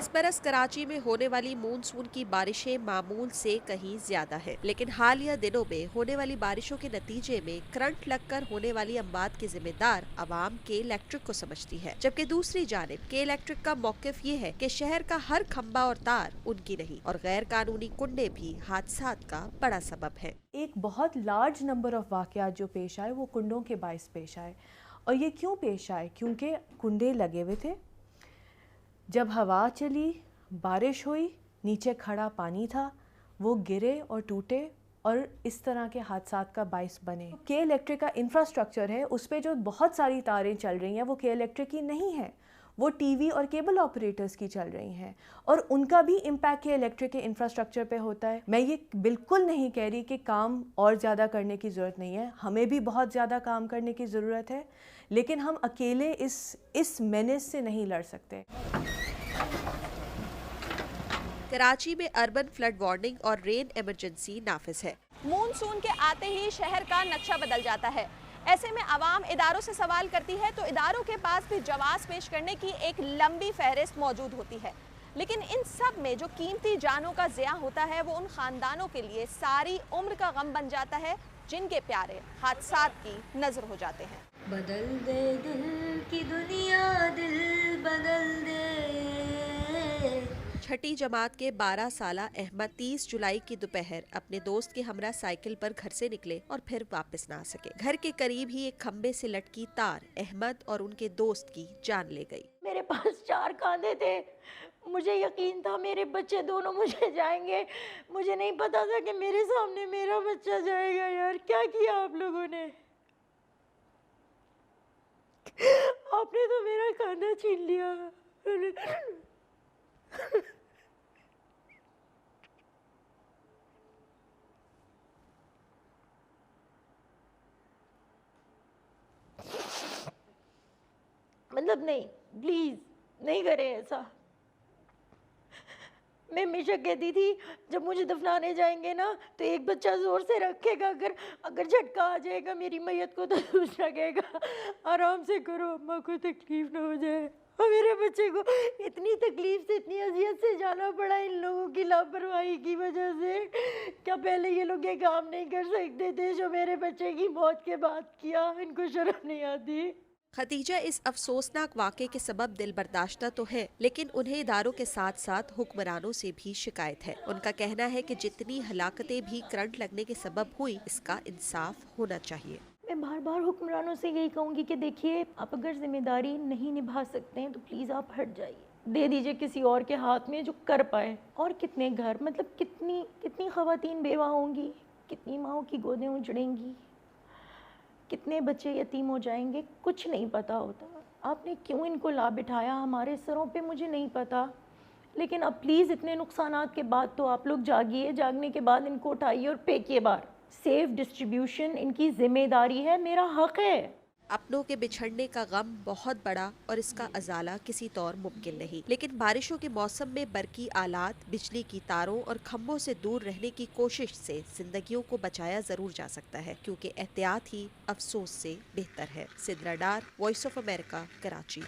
इस बरस कराची में होने वाली मानसून की बारिशें मामूल से कहीं ज्यादा है, लेकिन हालिया दिनों में होने वाली बारिशों के नतीजे में करंट लगकर होने वाली अमवात के जिम्मेदार अवाम के इलेक्ट्रिक को समझती है, जबकि दूसरी जानिब के इलेक्ट्रिक का मौकिफ ये है कि शहर का हर खंबा और तार उनकी नहीं और गैर कानूनी कुंडे भी हादसात का बड़ा सबब है। एक बहुत लार्ज नंबर ऑफ वाकयात जो पेश आए वो कुंडों के बायस पेश आए। और ये क्यों पेश आए? क्योंकि कुंडे लगे हुए थे, जब हवा चली, बारिश हुई, नीचे खड़ा पानी था, वो गिरे और टूटे और इस तरह के हादसात का बायस बने। के इलेक्ट्रिक का इंफ्रास्ट्रक्चर है, उस पर जो बहुत सारी तारें चल रही हैं वो के इलेक्ट्रिक की नहीं है, वो टीवी और केबल ऑपरेटर्स की चल रही हैं और उनका भी इम्पैक्ट के इलेक्ट्रिक के इंफ्रास्ट्रक्चर पे होता है। मैं ये बिल्कुल नहीं कह रही कि काम और ज़्यादा करने की ज़रूरत नहीं है, हमें भी बहुत ज़्यादा काम करने की ज़रूरत है, लेकिन हम अकेले इस मेनेस से नहीं लड़ सकते। कराची में अर्बन फ्लड वार्निंग और रेन इमरजेंसी नाफिज है। मानसून के आते ही शहर का नक्शा बदल जाता है। ऐसे में आवाम इदारों से सवाल करती है तो इदारों के पास भी जवाब पेश करने की एक लंबी फहरिस्त मौजूद होती है, लेकिन इन सब में जो कीमती जानों का ज़िया होता है वो उन खानदानों के लिए सारी उम्र का गम बन जाता है जिनके प्यारे हादसात की नजर हो जाते हैं। बदल दे दिल की दुनिया, दिल बदल दे। छठी जमात के 12 साला अहमद 30 जुलाई की दोपहर अपने दोस्त के हमरा साइकिल पर घर से निकले और फिर वापस ना आ सके। घर के करीब ही एक खंबे से लटकी तार अहमद और उनके दोस्त की जान ले गई। मेरे पास 4 कांधे थे, मुझे यकीन था मेरे बच्चे दोनों मुझे जाएंगे। मुझे नहीं पता था कि मेरे सामने मेरा बच्चा जाएगा। यार क्या किया आप लोगों ने? आपने तो मेरा कांधा छीन लिया। मतलब नहीं, प्लीज नहीं करें ऐसा। मैं हमेशा कहती थी जब मुझे दफनाने जाएंगे ना तो एक बच्चा जोर से रखेगा, अगर झटका आ जाएगा मेरी मैयत को तो दूसरा कहेगा आराम से करो, अम्मा को तकलीफ ना हो जाए। और मेरे बच्चे को इतनी तकलीफ से, इतनी अजियत से जाना पड़ा इन लोगों की लापरवाही की वजह से। क्या पहले ये लोग ये काम नहीं कर सकते थे जो मेरे बच्चे की मौत के बाद किया? इनको शर्म नहीं आती? खदीजा इस अफसोसनाक वाक़े के सबब दिल बर्दाश्ता तो है, लेकिन उन्हें इदारों के साथ साथ हुक्मरानों से भी शिकायत है। उनका कहना है कि जितनी हलाकतें भी करंट लगने के सबब हुई, इसका इंसाफ होना चाहिए। मैं बार बार हुक्मरानों से यही कहूँगी कि देखिए, आप अगर जिम्मेदारी नहीं निभा सकते हैं तो प्लीज़ आप हट जाइए, दे दीजिए किसी और के हाथ में जो कर पाए। और कितने घर, मतलब कितनी ख़वातीन बेवा होंगी, कितनी माँओं की गोदें उजड़ेंगी, कितने बच्चे यतीम हो जाएंगे, कुछ नहीं पता होता। आपने क्यों इनको ला बिठाया हमारे सरों पे, मुझे नहीं पता, लेकिन अब प्लीज़ इतने नुकसानात के बाद तो आप लोग जागिए, जागने के बाद इनको उठाइए और फेंकिए बाहर। सेफ डिस्ट्रीब्यूशन इनकी जिम्मेदारी है, मेरा हक है। अपनों के बिछड़ने का गम बहुत बड़ा और इसका अजाला किसी तौर मुमकिन नहीं, लेकिन बारिशों के मौसम में बरकी आलात, बिजली की तारों और खंभों से दूर रहने की कोशिश से जिंदगियों को बचाया जरूर जा सकता है, क्योंकि एहतियात ही अफसोस से बेहतर है। सिद्रा डार, वॉइस ऑफ अमेरिका, कराची।